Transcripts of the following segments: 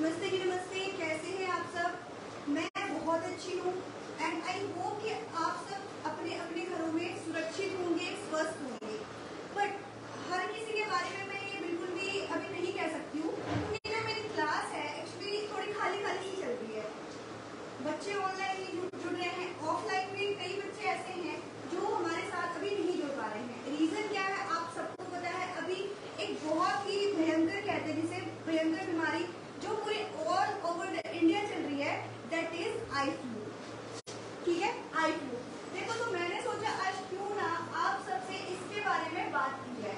नमस्ते जी नमस्ते, कैसे हैं आप सब। मैं बहुत अच्छी हूँ एंड आई होप कि आप सब अपने अपने घरों में सुरक्षित होंगे, स्वस्थ होंगे। बट हर किसी के बारे में मैं ये बिल्कुल भी अभी नहीं कह सकती हूँ, क्योंकि जो मेरी क्लास है एक्चुअली थोड़ी खाली खाली ही चल रही है। बच्चे ऑनलाइन जुड़ रहे हैं, ऑफलाइन भी कई बच्चे ऐसे हैं जो हमारे साथ अभी नहीं जुड़ पा रहे हैं। रीजन क्या है आप सबको पता है। अभी एक बहुत ही भयंकर कहते हैं जिसे भयंकर बीमारी जो पूरे ऑल ओवर इंडिया चल रही है, दैट इज आई फ्लू। ठीक है, आई फ्लू। देखो तो मैंने सोचा आज क्यों ना आप सबसे इसके बारे में बात की जाए।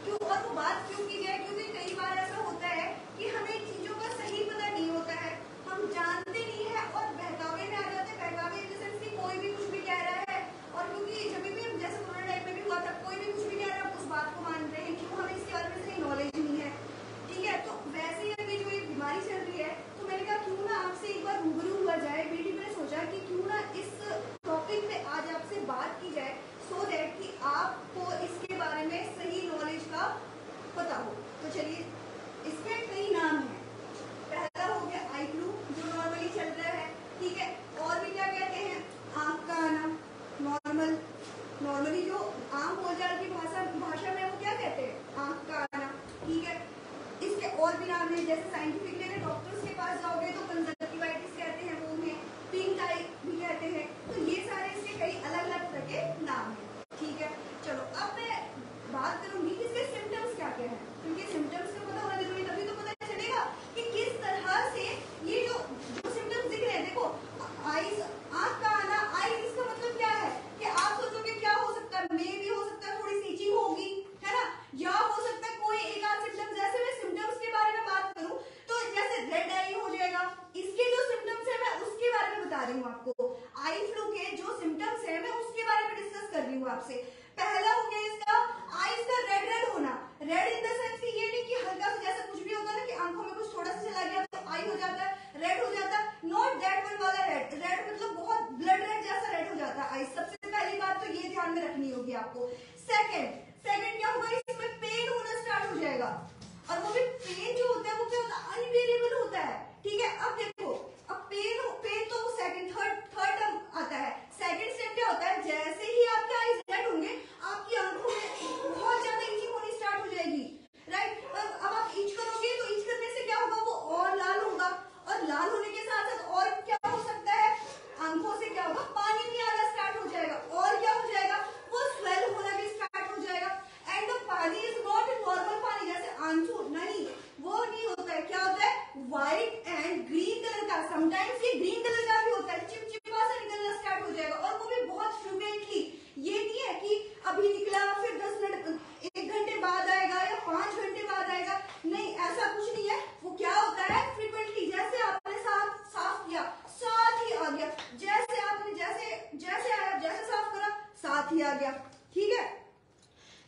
क्यों, और वो बात क्यों की जाए, क्योंकि कई बार ऐसा होता है कि हमें चीजों का सही पता नहीं होता है, हम जानते नहीं है और बहकावे में आ जाते हैं। बहकावे इन द सेंस कि कोई भी कुछ भी कह रहा है, और क्योंकि जब भी हम जैसे कोरोना टाइम में भी हुआ था, कोई भी कुछ भी कह रहा है उस बात को मान रहे हैं, क्यों हमें इसके बारे में सही नॉलेज नहीं है। ठीक है, तो वैसे ही अभी जो ये बीमारी चल रही है, तो मैंने कहा क्यों ना आपसे एक बार रूबरू हुआ जाए। बेटी मैंने सोचा कि क्यों ना इस टॉपिक पे आज आपसे बात की जाए, सो दैट कि आपको इसके बारे में सही नॉलेज का पता हो। तो चलिए, इसके कई नाम हैं। पहला हो गया आई फ्लू जो नॉर्मली चल रहा है। ठीक है, और भी क्या कहते हैं, आंख का आना, नॉर्मली जो आम बोलचाल की भाषा में वो क्या कहते हैं, आंख का आना। ठीक है, इसके और भी नाम है, जैसे साइंटिफिकली अगर डॉक्टर्स के पास जाओगे तो कंजक्टिवाइटिस कहते हैं, वो है पिंक आई भी कहते हैं। तो ये सारे इसके कई अलग अलग तरह के नाम हैं। ठीक है, चलो अब मैं बात करूंगी कि इसके सिम्टम्स क्या क्या है, क्योंकि सिम्टम्स का पता होना जरूरी, तभी तो पता चलेगा कि किस तरह से ये जो सिम्टम्स दिख रहे हैं। देखो, आईज, आंख का आना, आईज इसका मतलब क्या है कि आप सोचोगे क्या हो सकता है, मे भी हो सकता है थोड़ी सी इचिंग होगी, है ना, या हो सकता है कोई एक आध सिम्टम्स। जैसे मैं सिम्टम्स के बारे में बात करूं तो जैसे रेड आई हो जाएगा, इसके जो सिम्टम्स है मैं उसके बारे में बता रही हूँ आपको। आई फ्लू के जो सिम्टम्स है मैं उसके बारे में डिस्कस कर रही हूँ आपसे। पहला हो गया इसका आईज का रेड रेड होना। रेड इन द सेंस कि ये नहीं कि हल्का सा जैसा कुछ भी होता है ना कि आंखों में कुछ थोड़ा सा चला गया तो आई हो जाता है, रेड हो जाता है। नॉट दैट वन वाला रेड। रेड मतलब बहुत ब्लड रेड जैसा रेड हो जाता है आई। सबसे पहली बात तो ये ध्यान में रखनी होगी आपको। सेकंड क्या होगा, इसमें पेन होना स्टार्ट हो जाएगा, और वो भी पेन जो होता है वो क्या होता है, अनबेरेबल होता है। ठीक है, अब देखो, अब पेन तो सेकंड थर्ड टर्म आता है। सेकंड स्टेप क्या होता है, जैसे ही आपके आईज रेड होंगे आपकी आंखों में बहुत ज्यादा इचिंग होनी स्टार्ट हो जाएगी। राइट, अब आप इच करोगे तो इच करने से क्या होगा, वो और लाल होगा, और लाल होने के साथ साथ और क्या हो सकता है, आंखों से क्या होगा, पानी भी आना स्टार्ट हो जाएगा, और क्या हो जाएगा, वो स्वेल होना भी स्टार्ट हो जाएगा। एंड द पानी इज नॉट नॉर्मल पानी जैसे आंसू, नहीं, वो नहीं होता है। क्या होता है, व्हाइट एंड ग्रीन कलर का, समटाइम्स ये ग्रीन कलर का भी होता है, चिपचिपा सा निकलना स्टार्ट हो जाएगा, और वो भी बहुत फ्रीक्वेंटली। ये नहीं है कि अभी निकला फिर 10 मिनट 1 घंटे बाद आएगा या 5 घंटे बाद आएगा, नहीं, ऐसा कुछ नहीं है। वो क्या होता है, फ्रीक्वेंटली, जैसे आपने साफ किया साथ ही आ गया, जैसे आपने जैसे आया, जैसे साफ करा साथ ही आ गया। ठीक है,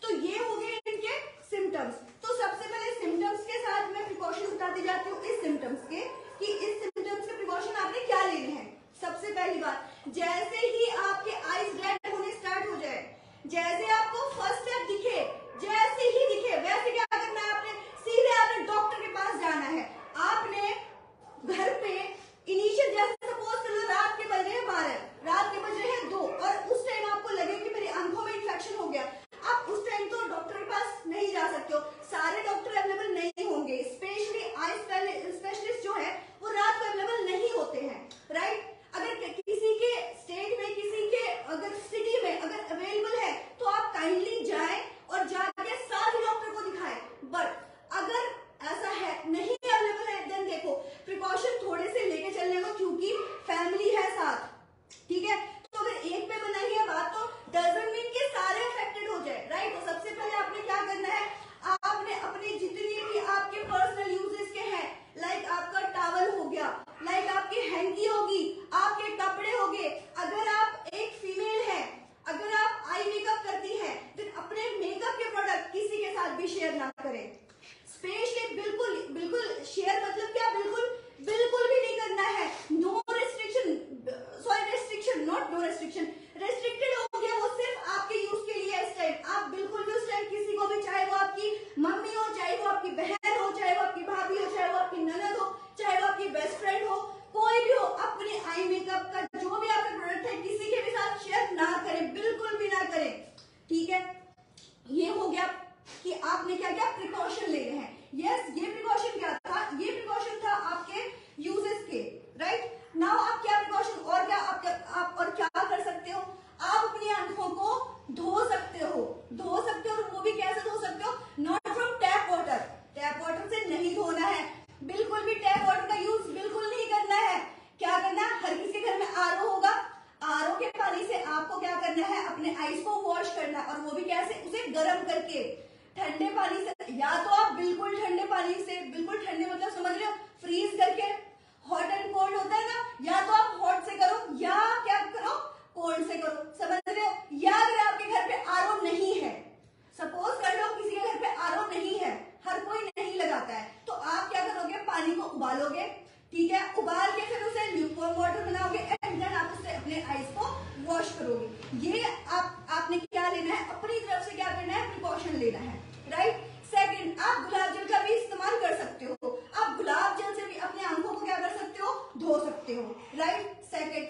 तो ये हो गए इनके सिम्टम्स। तो सबसे पहले सिम्टम्स के साथ मैं प्रिकॉशन बताती जाती हूँ इस सिम्टम्स के, कि इस सिम्टम्स के प्रिकॉशन आपने क्या लेने हैं। सबसे पहली बात, जैसे ही आपके आईज रेड होने स्टार्ट हो जाए, जैसे आपको फर्स्ट स्टेप दिखे, जैसे ही दिखे, वैसे क्या करना है, आपने सीधे आपने डॉक्टर के पास जाना है। आपने घर पे इनिशियल, जैसे सपोज कर लो रात के बज रहे हैं 12, रात के बज रहे हैं 2, और उस टाइम आपको लगे कि मेरी आंखों में इन्फेक्शन हो गया, आप उस टाइम तो डॉक्टर के पास नहीं जा सकते हो, सारे डॉक्टर अवेलेबल नहीं होंगे, स्पेशली आई स्पेशलिस्ट जो है वो रात को अवेलेबल नहीं होते हैं। राइट, अगर किसी के स्टेट में, किसी के अगर सिटी में अगर अवेलेबल है तो आप काइंडली जाएं और जाके साथ ही डॉक्टर को दिखाएं। बट अगर ऐसा है, नहीं अवेलेबल है, देन देखो प्रिकॉशन थोड़े से लेके चलने को, क्योंकि फैमिली है साथ। ठीक है, तो अगर एक पे बनाई है बात तो डजंट मीन कि सारे अफेक्टेड हो जाए। राइट, तो सबसे पहले आपने क्या करना है, आपने अपने जितने भी आपके पर्सनल यूजेस के हैं, लाइक आपका टॉवल हो गया, लाइक आपकी हैंकी होगी, आपके कपड़े हो गए, अगर आप एक फीमेल है, अगर आप आई मेकअप करती हैं, तो अपने मेकअप के प्रोडक्ट किसी के साथ भी शेयर ना करें। स्पेशली बिल्कुल शेयर मतलब क्या, बिल्कुल भी नहीं करना है। No restriction, sorry restriction, not no restriction, restricted हो गया, वो सिर्फ आपके यूज के लिए। इस टाइम आप बिल्कुल भी उस टाइम किसी को भी, चाहे वो आपकी मम्मी हो, चाहे वो आपकी बहन हो, चाहे वो आपकी भाभी हो, चाहे वो आपकी ननद हो, कि आपने क्या क्या प्रिकॉशन लेने हैं। यस, ये प्रिकॉशन क्या था, ये प्रिकॉशन था आपके यूजेस के, राइट। नाउ आप क्या प्रिकॉशन और क्या आप और क्या कर सकते हो, आप अपनी आंखों को धो सकते हो और वो भी कैसे धो सकते हो, not from tap water, tap water से नहीं धोना है, बिल्कुल भी टैप वाटर का यूज बिल्कुल नहीं करना है। क्या करना है, हर किसी के घर में आरओ होगा, आरओ के पानी से आपको क्या करना है, अपने आईज को वॉश करना है, और वो भी कैसे, उसे गर्म करके, ठंडे पानी से, या तो आप बिल्कुल ठंडे पानी से, बिल्कुल ठंडे मतलब समझ रहे हो, फ्रीज करके, हॉट एंड कोल्ड होता है ना, या तो आप हॉट से करो या क्या करो, कोल्ड से करो, समझ रहे हो। या अगर आपके घर पे आरओ नहीं है, सपोज कर लो किसी के घर पे आरओ नहीं है, हर कोई नहीं लगाता है, तो आप क्या करोगे, पानी को उबालोगे, ठीक है, उबाल के फिर उसे ल्यूकवार्म वाटर बनाओगे एंड देन आप उससे अपने आईज को वॉश करोगे। ये आपने क्या लेना है, अपनी तरफ से क्या करना है, प्रिकॉशन लेना है, राइट। सेकंड, आप गुलाब जल का भी इस्तेमाल कर सकते हो, आप गुलाब जल से भी अपने आंखों को क्या कर सकते हो, धो सकते हो, राइट। सेकंड,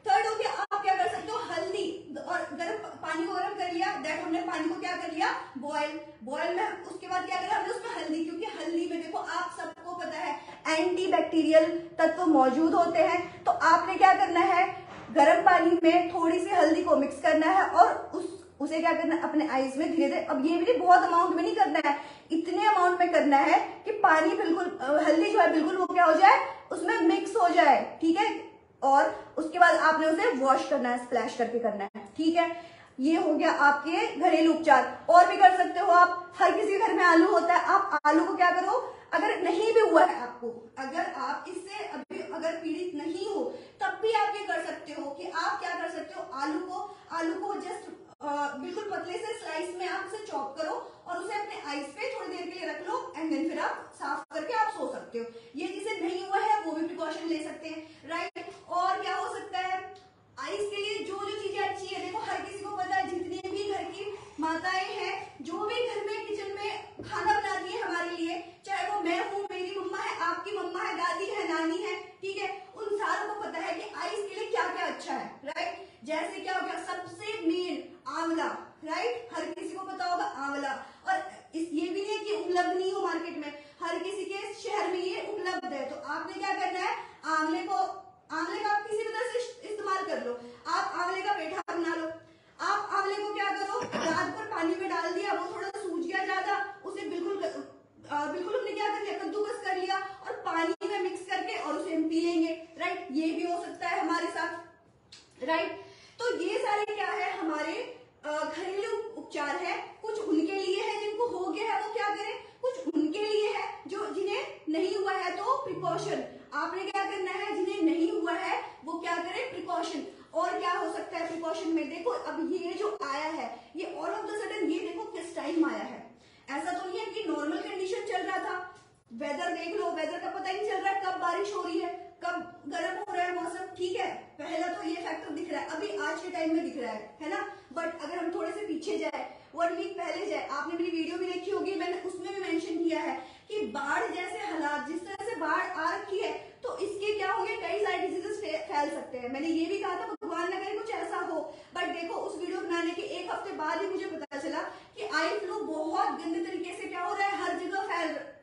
थर्ड हो गया, आप क्या कर सकते हो, हल्दी और गर्म पानी को गर्म कर लिया, दैट हमने पानी को क्या कर लिया, बॉयल में, उसके बाद क्या करा हमने उसमें हल्दी, क्योंकि हल्दी में देखो आप सबको पता है एंटीबैक्टीरियल तत्व मौजूद होते हैं, तो आपने क्या करना है, गर्म पानी में थोड़ी सी हल्दी को मिक्स करना है और उसे क्या करना है, अपने आईज में धीरे धीरे, अब ये भी बहुत अमाउंट में नहीं करना है, इतने अमाउंट में करना है कि पानी बिल्कुल, हल्दी जो है बिल्कुल वो क्या हो जाए, उसमें मिक्स हो जाए, ठीक है, और उसके बाद आपने उसे वॉश करना है, स्प्लैश करके करना है, ठीक है। ये हो गया आपके घरेलू उपचार। और भी कर सकते हो आप, हर किसी के घर में आलू होता है, आप आलू को क्या करो, अगर नहीं भी हुआ है आपको, अगर आप इससे अभी अगर पीड़ित नहीं हो, तब भी आप ये कर सकते हो कि आप क्या कर सकते हो, आलू को जस्ट बिल्कुल पतले से स्लाइस में आप उसे चॉप करो और उसे अपने आईज पे थोड़ी देर के लिए रख लो एंड देन फिर आप साफ करके आप सो सकते हो। ये जिसे नहीं हुआ है वो भी प्रिकॉशन ले सकते हैं, राइट। और क्या हो सकता है, आईज के लिए जो जो चीजें अच्छी है, देखो हर किसी को पता है, जितनी भी घर की माताएं हैं, जो भी घर में किचन में खाना बनाती है हमारे लिए, चाहे वो मैं हूँ, मेरी मम्मा है, आपकी मम्मा है, दादी है, नानी है, ठीक है, उन सारों को पता है कि आईज के लिए क्या क्या अच्छा है, राइट। जैसे क्या हो गया, सबसे मेन आंवला, राइट, हर किसी को पता होगा आंवला, और ये भी नहीं है कि उपलब्ध नहीं हो मार्केट में, हर किसी के शहर में ये उपलब्ध है, तो आपने क्या करना है, आंवले का आप किसी भी तरह से इस्तेमाल कर लो, आप आंवले का पेठा बना लो, आप आंवले को क्या करो, रात भर पानी में डाल दिया, वो थोड़ा सूज गया ज्यादा, उसे बिल्कुल हमने क्या कर लिया, कद्दूकस कर लिया और पानी में मिक्स करके और उसे हम पी लेंगे, राइट। ये भी हो सकता है हमारे साथ, राइट। तो ये सारे क्या है, हमारे घरेलू उपचार है, कुछ उनके लिए है जिनको हो गया है वो क्या करें, कुछ उनके लिए है जो जिन्हें नहीं हुआ है, तो प्रिकॉशन आपने क्या करना है, जिन्हें नहीं हुआ है वो क्या करें, प्रिकॉशन। और क्या हो सकता है प्रिकॉशन में, देखो अब ये जो आया है, ये ऑल ऑफ द सडन ये देखो किस टाइम आया है, ऐसा तो नहीं है कि नॉर्मल कंडीशन चल रहा था, वेदर देख लो, वेदर का पता ही नहीं चल रहा है कब बारिश हो रही है, कब गर्म हो रहा है मौसम, ठीक है, पहला तो ये फैक्टर दिख रहा है, अभी आज के टाइम में दिख रहा है ना। बट अगर हम थोड़े से पीछे जाए, 1 वीक पहले जाए, आपने मेरी वीडियो भी देखी होगी, मैंने उसमें भी मेंशन किया है कि बाढ़ जैसे हालात, जिस तरह से बाढ़ आ रखी है, तो इसके क्या होंगे, कई सारे डिजीजेस फैल सकते हैं। मैंने ये भी कहा था भगवान न करे कुछ ऐसा हो, बट देखो उस वीडियो बनाने के 1 हफ्ते बाद ही मुझे पता चला कि आई फ्लू बहुत गंदे तरीके से क्या हो रहा है, हर जगह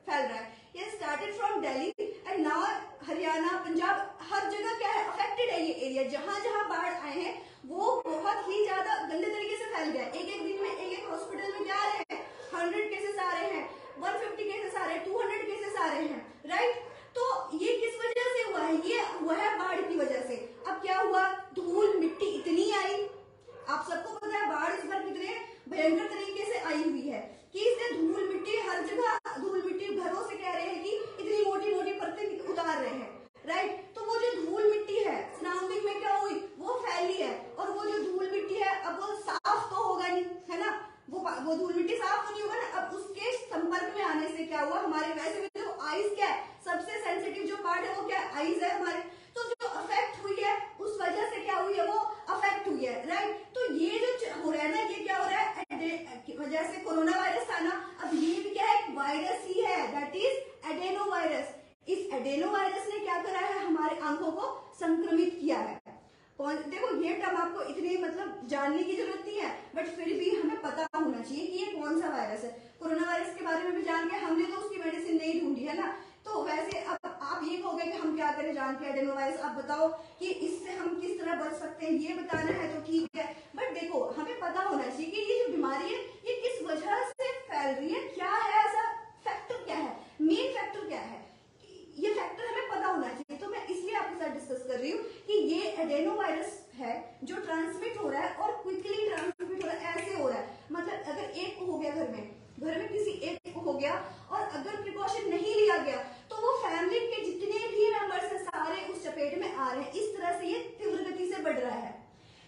फैल रहा है। ये started from Delhi and now Haryana, Punjab, हर जगह क्या है, अफेक्टेड है ये एरिया, जहां जहां बाढ़ आए हैं वो बहुत ही ज्यादा गंदे तरीके से फैल गया है। एक दिन में एक हॉस्पिटल में क्या आ रहे हैं, 100 केसेस आ रहे हैं, 150 केसेस आ रहे हैं, 200 केसेस आ रहे हैं, राइट। तो ये किस वजह से हुआ है, ये हुआ है बाढ़ की वजह से। अब क्या हुआ, धूल मिट्टी इतनी आई, आप सबको पता है बाढ़ इस बार कितने भयंकर तरीके से आई हुई है कि इसने धूल मिट्टी हर जगह, धूल मिट्टी घरों से कह रहे हैं कि इतनी मोटी मोटी परतें उतार रहे हैं, राइट। तो वो जो धूल मिट्टी है सराउंडिंग में क्या हुई, वो फैली है, और वो जो धूल मिट्टी है अब वो साफ तो होगा नहीं, है ना, वो धूल मिट्टी साफ तो नहीं होगा ना। अब उसके संपर्क में आने से क्या हुआ, हमारे वैसे भी तो आईज क्या है, सबसे सेंसिटिव जो पार्ट है वो क्या है, आईज है हमारे, तो जो अफेक्ट हुई है उस वजह से क्या हुई है, वो अफेक्ट हुई है, राइट। तो ये जो हो रहा है ना, ये क्या हो रहा है, जैसे कोरोना वायरस था ना, अब ये भी क्या है, वायरस ही है, दैट इज एडेनो वायरस। इस एडेनो वायरस ने क्या करा है, हमारे आंखों को संक्रमित किया है। देखो ये टर्म आपको इतनी मतलब जानने की जरूरत नहीं है, बट फिर भी हमें पता होना चाहिए कि ये कौन सा वायरस है। कोरोना एडेनोवायरस के बारे में भी जान के हमने तो उसकी मेडिसिन नहीं ढूंढी है ना। तो वैसे अब आप ये कहोगे कि हम क्या करें जान के एडेनोवायरस, आप बताओ कि इससे हम किस तरह बच सकते हैं, ये बताना है तो ठीक है। बट देखो हमें पता होना चाहिए कि ये जो बीमारी है ये किस वजह से फैल रही है, क्या है ऐसा फैक्टर, क्या है मेन फैक्टर, क्या है ये फैक्टर हमें पता होना चाहिए। तो मैं इसलिए आपके साथ डिस्कस कर रही हूँ कि ये एडेनोवायरस है जो ट्रांसमिट हो रहा है और क्विकली ट्रांसमिट हो रहा है, ऐसे हो रहा है। मतलब अगर एक को हो गया घर में किसी एक को हो गया और अगर प्रिकॉशन नहीं लिया गया तो वो फैमिली के जितने भी मेंबर्स हैं सारे उस चपेट में आ रहे हैं। इस तरह से ये तीव्र गति से बढ़ रहा है।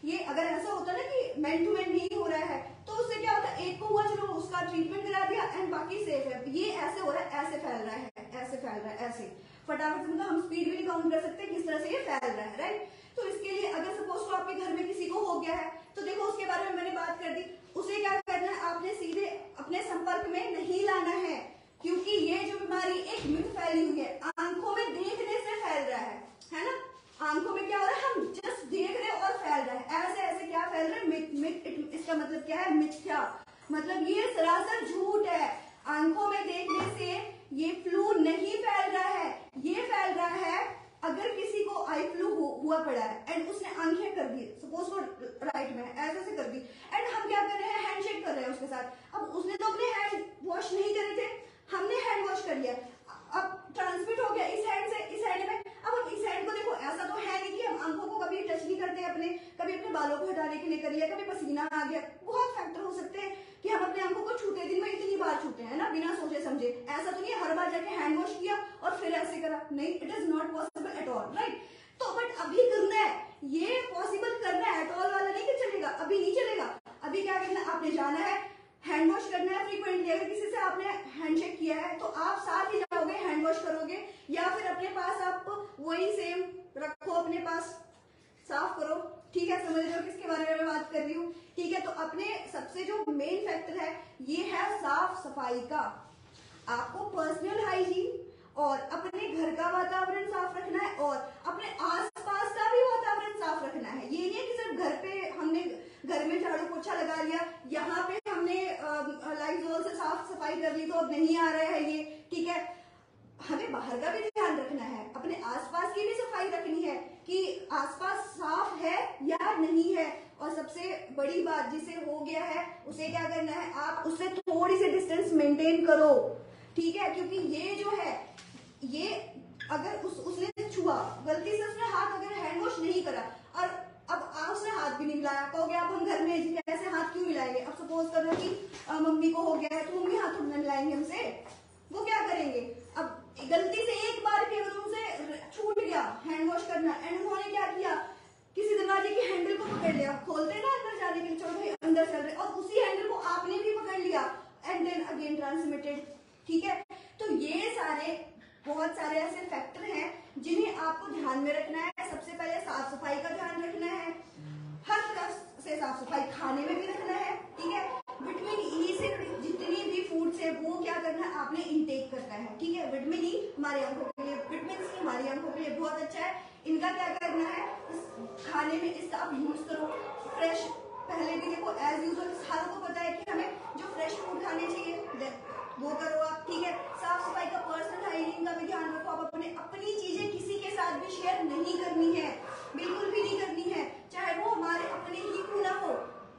ये अगर ऐसा होता ना कि मैन टू मैन नहीं हो रहा है तो उससे क्या होता है, एक को हुआ चलो उसका ट्रीटमेंट करा दिया एंड बाकी सेफ है। ये ऐसे हो रहा है, ऐसे फैल रहा है, ऐसे फैल रहा है, ऐसे फटाफट से, मतलब हम स्पीड भी नहीं काउंट कर सकते किस तरह से ये फैल रहा है, राइट। तो इसके लिए अगर सपोज तो आपके घर में किसी को हो गया है तो देखो उसके बारे में मैंने बात कर दी, उसे क्या करना है, आपने सीधे अपने संपर्क में नहीं लाना है, क्योंकि ये जो बीमारी एक मिथ फैली हुई है, आंखों में देखने से फैल रहा है ना। आंखों में क्या हो रहा है, हम जस्ट देख रहे हैं और फैल रहा है, ऐसे ऐसे क्या फैल रहा है, मिथ। इसका मतलब क्या है, मिथ्या, मतलब ये सरासर झूठ है। आंखों में देखने से ये फ्लू नहीं फैल रहा है, ये फैल रहा है अगर किसी को आई फ्लू हुआ पड़ा है एंड उसने आंखें कर दी, सपोज वो राइट में ऐसे ऐसे कर दी एंड हम क्या कर रहे हैं, हैंडशेक कर रहे हैं उसके साथ। अब उसने तो अपने हैंड वॉश नहीं करे थे, हमने हैंड वॉश कर लिया, अब ट्रांसमिट हो गया इस हैंड से इस हैंड में। अब हम इस हैंड को देखो, ऐसा तो है नहीं कि हम आंखों को कभी टच नहीं करते अपने, कभी अपने बालों को हटाने के लिए कर लिया, कभी पसीना आ गया, बहुत फैक्टर हो सकते हैं कि हम अपने आंखों को छूते, दिन में इतनी बार छूते हैं ना बिना सोचे समझे। ऐसा तो नहीं हर बार जाके हैंड वॉश किया और फिर ऐसे करा, नहीं, it is not possible at all, right. तो बट अभी करना है, ये पॉसिबल करना है, एट ऑल वाला नहीं कि चलेगा, अभी नहीं चलेगा। अभी क्या करना है, आपने जाना है हैंड वॉश करना है फ्रीक्वेंटली। अगर किसी से आपने हैंडशेक किया है तो आप साथ ही जाओगे हैंड वॉश करोगे, या फिर अपने पास आप वही सेम रखो अपने पास, साफ करो, ठीक है। समझ रहे हो किसके बारे में मैं बात कर रही हूँ, ठीक है। तो अपने सबसे जो मेन फैक्टर है ये है साफ सफाई का। आपको पर्सनल हाइजीन और अपने घर का वातावरण साफ रखना है और अपने आसपास का भी वातावरण साफ रखना है। ये नहीं है कि सिर्फ घर पे हमने घर में झाड़ू पोछा लगा लिया, यहाँ पे हमने लाइज़ॉल से साफ सफाई कर ली तो अब नहीं आ रहा है ये, ठीक है। हमें बाहर का भी ध्यान रखना है, अपने आसपास की भी सफाई रखनी है कि आसपास साफ है या नहीं है। और सबसे बड़ी बात, जिसे हो गया है उसे क्या करना है, आप उससे थोड़ी सी डिस्टेंस मेंटेन करो, ठीक है। क्योंकि ये जो है ये अगर उसने छुआ गलती से, उसने हाथ अगर हैंड वॉश नहीं करा और अब उसने हाथ भी नहीं मिलाया, कहोगे आप हम घर में कैसे हाथ क्यों मिलाएंगे। अब सपोज करना कि मम्मी को हो गया है तो मम्मी हाथ उठने मिलाएंगे हमसे, वो क्या करेंगे। अब गलती से एक बार केवल उनसे छूट गया हैंड वॉश करना एंड उन्होंने क्या किया, किसी दरवाजे की हैंडल को पकड़ लिया, खोलते ना अंदर जाने के लिए, चलो भाई अंदर चल रहे, और उसी हैंडल को आपने भी पकड़ लिया एंड देन अगेन ट्रांसमिटेड, ठीक है। तो ये सारे बहुत सारे ऐसे फैक्टर हैं जिन्हें आपको ध्यान में रखना है। सबसे पहले साफ सफाई का ध्यान रखना है, हर तरफ से साफ सफाई, खाने में भी रखना है, ठीक है। विटामिन ई से जितनी भी फूड्स है वो क्या करना है, आपने इंटेक करना है, ठीक है। विटामिन ई हमारी आंखों के लिए, विटामिन सी हमारी आंखों के लिए बहुत अच्छा है, इनका क्या करना है, खाने में इसका आप यूज करो। फ्रेश, पहले भी देखो एज यूजुअल सारों को पता है कि हमें जो फ्रेश फूड खाने चाहिए वो करो आप, ठीक है। साफ सफाई का, पर्सनल हाइजीन का भी ध्यान रखो। आप अपनी चीजें किसी के साथ भी शेयर नहीं करनी है, बिल्कुल भी नहीं करनी है, चाहे वो हमारे अपने ही क्यों ना हो।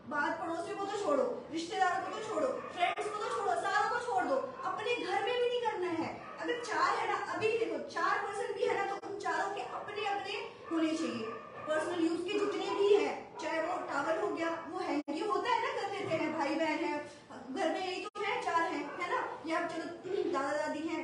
बात पड़ोसियों को तो छोड़ो, रिश्तेदारों को तो छोड़ो, फ्रेंड्स को तो छोड़ो, सारों को छोड़ दो, अपने घर में भी नहीं करना है। अगर 4 है ना, अभी देखो 4 पर्सन भी है ना, तो उन चारों के अपने अपने होने चाहिए पर्सनल यूज के जितने भी है, चाहे वो टावल हो गया, वो है, ये होता है ना, कर देते हैं भाई बहन है घर में, यही तो है 4 है ना, या चलो दादा दादी है,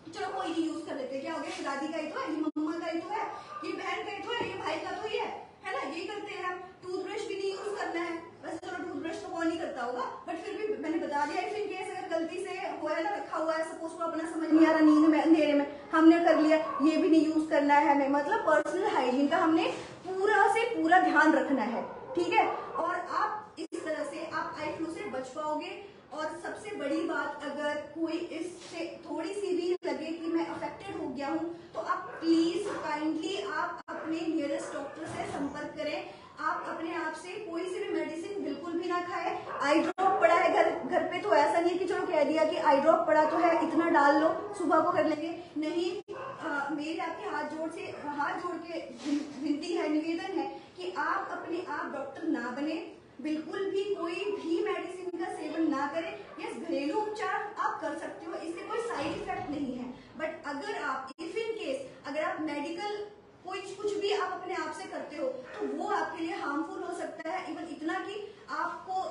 चलो कोई नहीं यूज कर लेते, क्या हो गया, दादी का ही तो है, ये मम्मा का ही तो है, ये बहन का ही तो है, ये भाई का तो ही है ना, ये करते हैं हम। टूथब्रश भी नहीं यूज करना है, वैसे चलो टूथब्रश तो कौन नहीं करता होगा, बट फिर भी मैंने बता दिया, इफ इन केस अगर गलती से हुआ है ना, रखा हुआ है, सपोज को अपना समझ नहीं आ रहा, नींद में अंधेरे में हमने कर लिया, ये भी नहीं यूज करना है हमें। मतलब पर्सनल हाइजीन का हमने पूरा से पूरा ध्यान रखना है, ठीक है। और आप इस तरह से आप आई फ्लू से बच पाओगे। और सबसे बड़ी बात, अगर कोई इससे थोड़ी सी भी लगे कि मैं अफेक्टेड हो गया हूँ, तो आप प्लीज काइंडली आप अपने नियरेस्ट डॉक्टर से संपर्क करें। आप अपने आप से कोई सी भी मेडिसिन बिल्कुल भी ना खाएं। आई ड्रॉप पड़ा है घर पे, तो ऐसा नहीं है कि चलो कि कह दिया कि आई ड्रॉप पड़ा तो है, इतना डाल लो, सुबह को कर लेंगे। नहीं, मेरे आपके हाथ जोड़ के विनती है, निवेदन है कि आप अपने आप डॉक्टर ना बने, बिल्कुल भी कोई भी मेडिसिन का सेवन ना करें। यस, घरेलू उपचार आप कर सकते हो, इससे कोई साइड इफेक्ट नहीं है, बट अगर आप इफ इन केस अगर आप मेडिकल कुछ भी आप अपने आप से करते हो तो वो आपके लिए हार्मफुल हो सकता है। इवन इतना कि आपको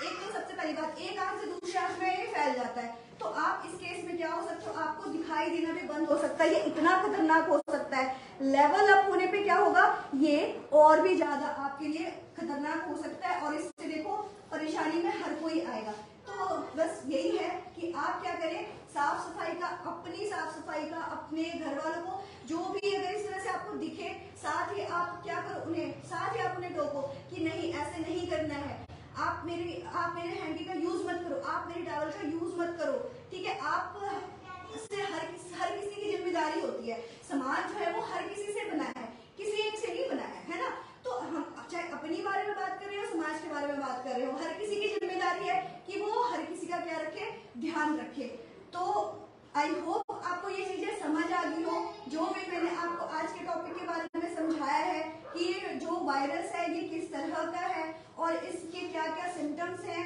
एक तो सबसे पहली बात, एक आंख से दूसरे आंख में ये फैल जाता है, तो आप इस केस में क्या हो सकते हो, आपको दिखाई देना भी बंद हो सकता है। ये इतना खतरनाक हो सकता है। लेवल अप होने पे क्या होगा, ये और भी ज्यादा आपके लिए खतरनाक हो सकता है, और इससे देखो परेशानी में हर कोई आएगा। तो बस यही है कि आप क्या करें, साफ सफाई का, अपनी साफ सफाई का, अपने घर वालों को जो भी अगर इस तरह से आपको दिखे, साथ ही आप क्या करो, साथ ही आप उन्हें टोको कि नहीं ऐसे नहीं करना है, आप मेरे हैंडी का यूज मत करो, आप मेरी टॉवल का यूज मत करो, ठीक है। आप से हर किसी की जिम्मेदारी होती है। समाज जो है वो हर किसी से बना है, किसी एक से नहीं बना है ना। तो हम चाहे अपनी बारे में बात कर रहे हो, समाज के बारे में बात कर रहे हो, हर किसी की जिम्मेदारी है कि वो हर किसी का क्या रखे, ध्यान रखे। तो आई होप आपको ये चीजें समझ आ गई हो, जो भी मैंने आपको आज के टॉपिक के बारे में समझाया है कि जो वायरस है ये किस तरह का है और इसके क्या क्या सिम्टम्स हैं,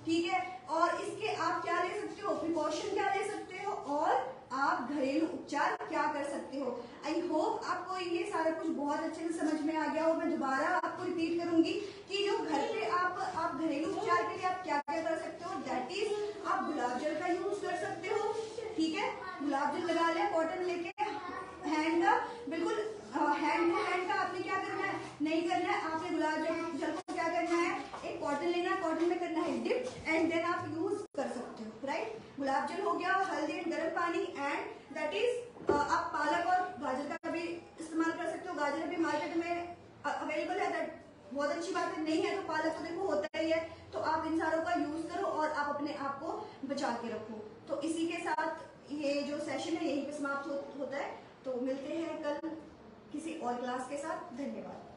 ठीक है, और इसके आप क्या ले सकते हो, प्रिकॉशन क्या ले सकते हो, और आप घरेलू उपचार क्या कर सकते हो। आई होप आपको ये सारा कुछ बहुत अच्छे से समझ में आ गया हो। मैं दोबारा आपको रिपीट करूंगी कि जो घर पे आप घरेलू उपचार के लिए आप क्या क्या कर सकते हो, दैट इज आप गुलाब जल का यूज कर सकते हो, ठीक है। गुलाब जल लगा लिया, कॉटन लेके हैंड का, बिल्कुल हैंड टू हैंड का आपने क्या करना है, नहीं करना है, आपने गुलाब जल को क्या करना है, एक कॉटन लेना है, कॉटन में करना है डिप, एंड देन आप यूज कर सकते हो, राइट। गुलाब जल हो गया, हल्दी एंड गर्म पानी, एंड दैट इज आप पालक और गाजर का भी इस्तेमाल कर सकते हो। गाजर भी मार्केट में अवेलेबल है, दैट बहुत अच्छी बात है। नहीं है तो पालक तो देखो होता ही है, तो आप इन सारों का यूज करो और आप अपने आप को बचा के रखो। तो इसी के साथ ये जो सेशन है यहीं पे समाप्त होता है। तो मिलते हैं कल किसी और क्लास के साथ। धन्यवाद।